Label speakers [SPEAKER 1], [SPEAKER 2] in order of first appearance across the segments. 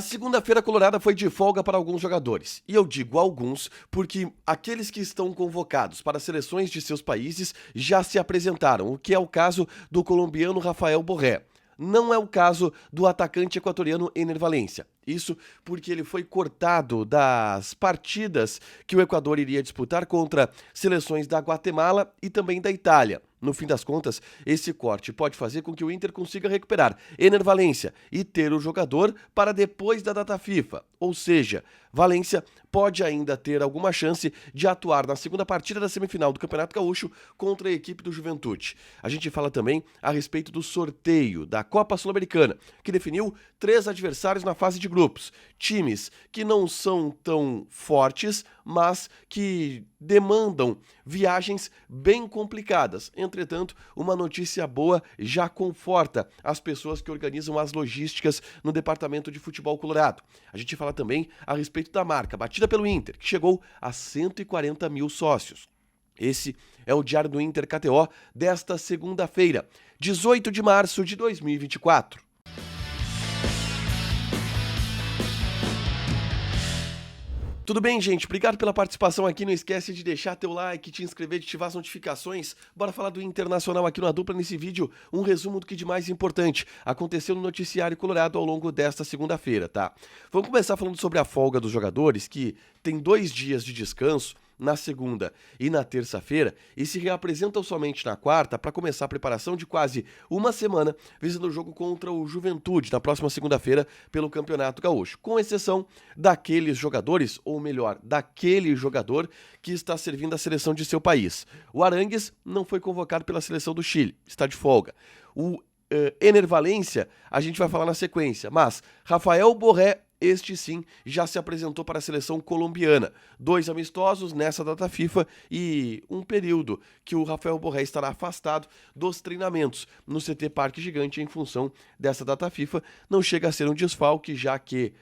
[SPEAKER 1] A segunda-feira colorada foi de folga para alguns jogadores, e eu digo alguns porque aqueles que estão convocados para seleções de seus países já se apresentaram, o que é o caso do colombiano Rafael Borré. Não é o caso do atacante equatoriano Ener Valencia. Isso porque ele foi cortado das partidas que o Equador iria disputar contra seleções da Guatemala e também da Itália. No fim das contas, esse corte pode fazer com que o Inter consiga recuperar Ener Valencia e ter o jogador para depois da data FIFA. Ou seja, Valencia pode ainda ter alguma chance de atuar na segunda partida da semifinal do Campeonato Gaúcho contra a equipe do Juventude. A gente fala também a respeito do sorteio da Copa Sul-Americana, que definiu 3 adversários na fase de grupos. Times que não são tão fortes, mas que demandam viagens bem complicadas. Entretanto, uma notícia boa já conforta as pessoas que organizam as logísticas no departamento de futebol colorado. A gente fala também a respeito da marca batida pelo Inter, que chegou a 140 mil sócios. Esse é o Diário do Inter KTO desta segunda-feira, 18 de março de 2024. Tudo bem, gente? Obrigado pela participação aqui. Não esquece de deixar teu like, te inscrever, de ativar as notificações. Bora falar do Internacional aqui no Dupla nesse vídeo. Um resumo do que de mais importante aconteceu no noticiário colorado ao longo desta segunda-feira, tá? Vamos começar falando sobre a folga dos jogadores, que tem 2 dias de descanso, na segunda e na terça-feira, e se reapresentam somente na quarta para começar a preparação de quase uma semana, visando o jogo contra o Juventude na próxima segunda-feira pelo Campeonato Gaúcho, com exceção daqueles jogadores, ou melhor, daquele jogador que está servindo a seleção de seu país. O Arangues não foi convocado pela seleção do Chile, está de folga. O Ener Valencia a gente vai falar na sequência, mas Rafael Borré, este sim, já se apresentou para a seleção colombiana. 2 amistosos nessa data FIFA e um período que o Rafael Borré estará afastado dos treinamentos no CT Parque Gigante em função dessa data FIFA. Não chega a ser um desfalque, já que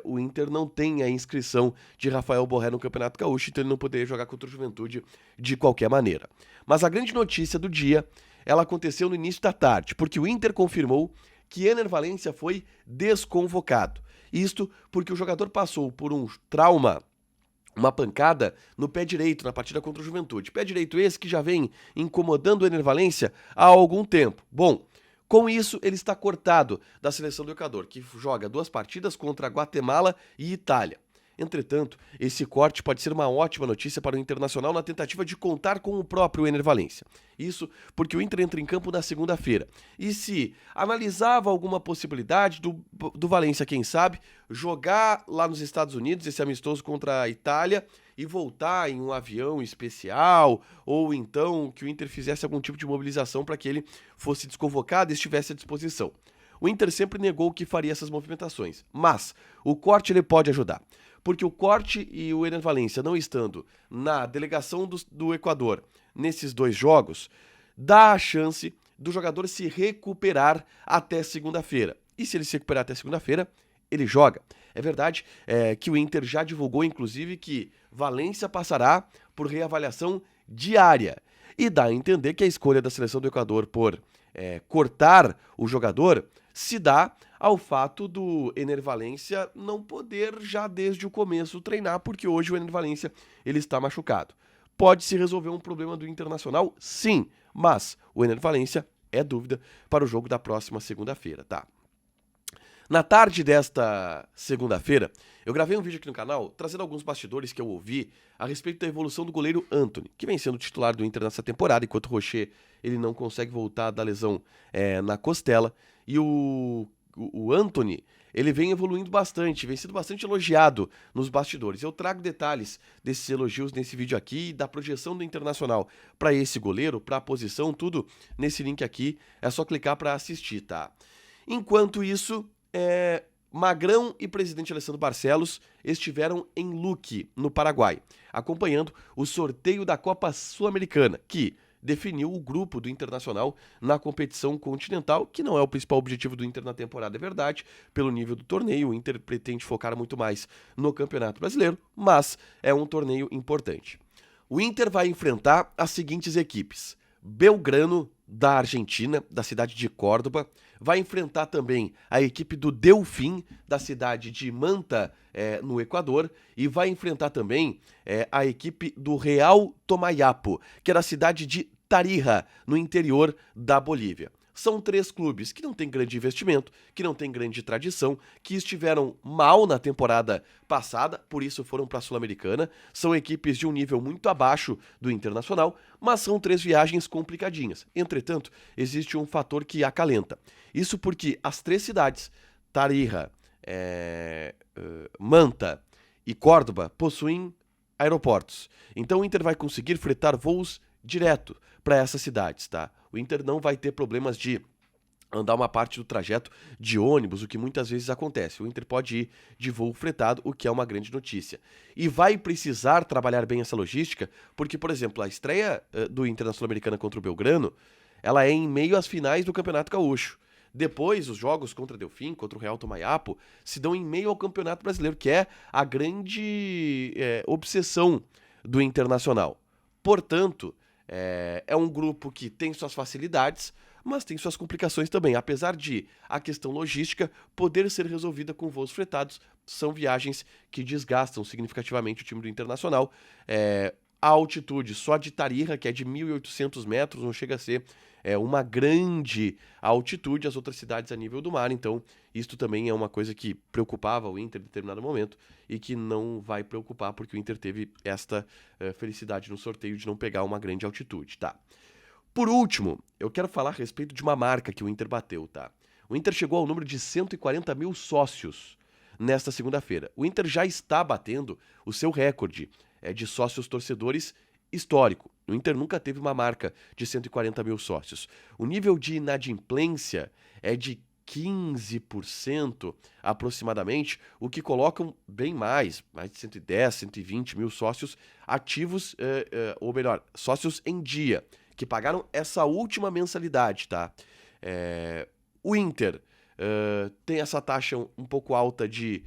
[SPEAKER 1] o Inter não tem a inscrição de Rafael Borré no Campeonato Gaúcho, então ele não poderia jogar contra o Juventude de qualquer maneira. Mas a grande notícia do dia, ela aconteceu no início da tarde, porque o Inter confirmou que Ener Valencia foi desconvocado. Isto porque o jogador passou por um trauma, uma pancada no pé direito na partida contra o Juventude. Pé direito esse que já vem incomodando o Ener Valencia há algum tempo. Bom, com isso ele está cortado da seleção do Equador, que joga 2 partidas contra a Guatemala e Itália. Entretanto, esse corte pode ser uma ótima notícia para o Internacional na tentativa de contar com o próprio Ener Valencia. Isso porque o Inter entra em campo na segunda-feira. E se analisava alguma possibilidade do Valencia, quem sabe, jogar lá nos Estados Unidos esse amistoso contra a Itália e voltar em um avião especial, ou então que o Inter fizesse algum tipo de mobilização para que ele fosse desconvocado e estivesse à disposição. O Inter sempre negou que faria essas movimentações, mas o corte ele pode ajudar. Porque o corte e o Ener Valencia não estando na delegação do Equador nesses 2 jogos, dá a chance do jogador se recuperar até segunda-feira. E se ele se recuperar até segunda-feira, ele joga. É verdade que o Inter já divulgou, inclusive, que Valencia passará por reavaliação diária. E dá a entender que a escolha da seleção do Equador por cortar o jogador se dá ao fato do Ener Valencia não poder já desde o começo treinar, porque hoje o Ener Valencia ele está machucado. Pode-se resolver um problema do Internacional? Sim, mas o Ener Valencia é dúvida para o jogo da próxima segunda-feira, tá? Na tarde desta segunda-feira, eu gravei um vídeo aqui no canal trazendo alguns bastidores que eu ouvi a respeito da evolução do goleiro Antony, que vem sendo titular do Inter nessa temporada, enquanto o Rocher ele não consegue voltar da lesão na costela. E o Antony, ele vem evoluindo bastante, vem sendo bastante elogiado nos bastidores. Eu trago detalhes desses elogios nesse vídeo aqui, da projeção do Internacional para esse goleiro, para a posição, tudo nesse link aqui. É só clicar para assistir, tá? Enquanto isso, Magrão e presidente Alessandro Barcelos estiveram em Luque, no Paraguai, acompanhando o sorteio da Copa Sul-Americana, que definiu o grupo do Internacional na competição continental, que não é o principal objetivo do Inter na temporada, é verdade, pelo nível do torneio. O Inter pretende focar muito mais no Campeonato Brasileiro, mas é um torneio importante. O Inter vai enfrentar as seguintes equipes: Belgrano da Argentina, da cidade de Córdoba. Vai enfrentar também a equipe do Delfim, da cidade de Manta, no Equador. E vai enfrentar também a equipe do Real Tomayapo, que é da cidade de Tarija, no interior da Bolívia. São 3 clubes que não têm grande investimento, que não têm grande tradição, que estiveram mal na temporada passada, por isso foram para a Sul-Americana. São equipes de um nível muito abaixo do Internacional, mas são 3 viagens complicadinhas. Entretanto, existe um fator que acalenta. Isso porque as 3 cidades, Tarija, Manta e Córdoba, possuem aeroportos. Então o Inter vai conseguir fretar voos direto para essas cidades, tá? O Inter não vai ter problemas de andar uma parte do trajeto de ônibus, o que muitas vezes acontece. O Inter pode ir de voo fretado, o que é uma grande notícia. E vai precisar trabalhar bem essa logística, porque, por exemplo, a estreia do Inter na Sul-Americana contra o Belgrano, ela é em meio às finais do Campeonato Gaúcho. Depois, os jogos contra o Delfim, contra o Real Tomayapo, se dão em meio ao Campeonato Brasileiro, que é a grande obsessão do Internacional. Portanto, é um grupo que tem suas facilidades, mas tem suas complicações também. Apesar de a questão logística poder ser resolvida com voos fretados, são viagens que desgastam significativamente o time do Internacional. A altitude só de Tarija, que é de 1.800 metros, não chega a ser uma grande altitude, as outras cidades a nível do mar. Então, isto também é uma coisa que preocupava o Inter em determinado momento e que não vai preocupar porque o Inter teve esta felicidade no sorteio de não pegar uma grande altitude, tá? Por último, eu quero falar a respeito de uma marca que o Inter bateu, tá? O Inter chegou ao número de 140 mil sócios nesta segunda-feira. O Inter já está batendo o seu recorde de sócios torcedores histórico. O Inter nunca teve uma marca de 140 mil sócios. O nível de inadimplência é de 15% aproximadamente, o que colocam bem mais de 110, 120 mil sócios ativos, ou melhor, sócios em dia, que pagaram essa última mensalidade, tá? O Inter tem essa taxa um pouco alta de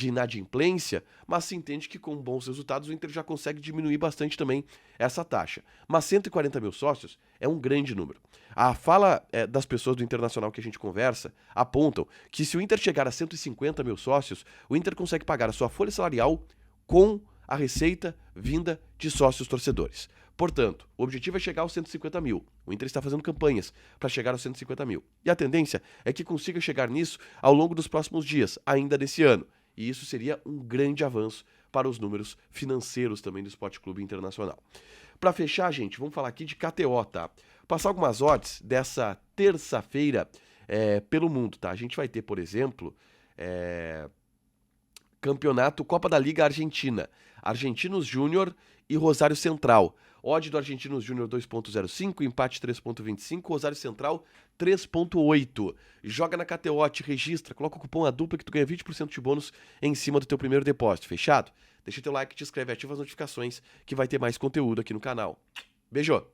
[SPEAKER 1] inadimplência, mas se entende que com bons resultados o Inter já consegue diminuir bastante também essa taxa. Mas 140 mil sócios é um grande número. A fala das pessoas do Internacional que a gente conversa apontam que se o Inter chegar a 150 mil sócios, o Inter consegue pagar a sua folha salarial com a receita vinda de sócios torcedores. Portanto, o objetivo é chegar aos 150 mil. O Inter está fazendo campanhas para chegar aos 150 mil. E a tendência é que consiga chegar nisso ao longo dos próximos dias, ainda desse ano. E isso seria um grande avanço para os números financeiros também do Sport Clube Internacional. Para fechar, gente, vamos falar aqui de KTO, tá? Passar algumas odds dessa terça-feira pelo mundo, tá? A gente vai ter, por exemplo, campeonato Copa da Liga Argentina, Argentinos Júnior e Rosário Central. Odd do Argentinos Júnior 2.05, empate 3.25, Rosário Central 3.8. Joga na KTO, te registra, coloca o cupom ADUPLA que tu ganha 20% de bônus em cima do teu primeiro depósito, fechado? Deixa teu like, te inscreve, ativa as notificações que vai ter mais conteúdo aqui no canal. Beijo!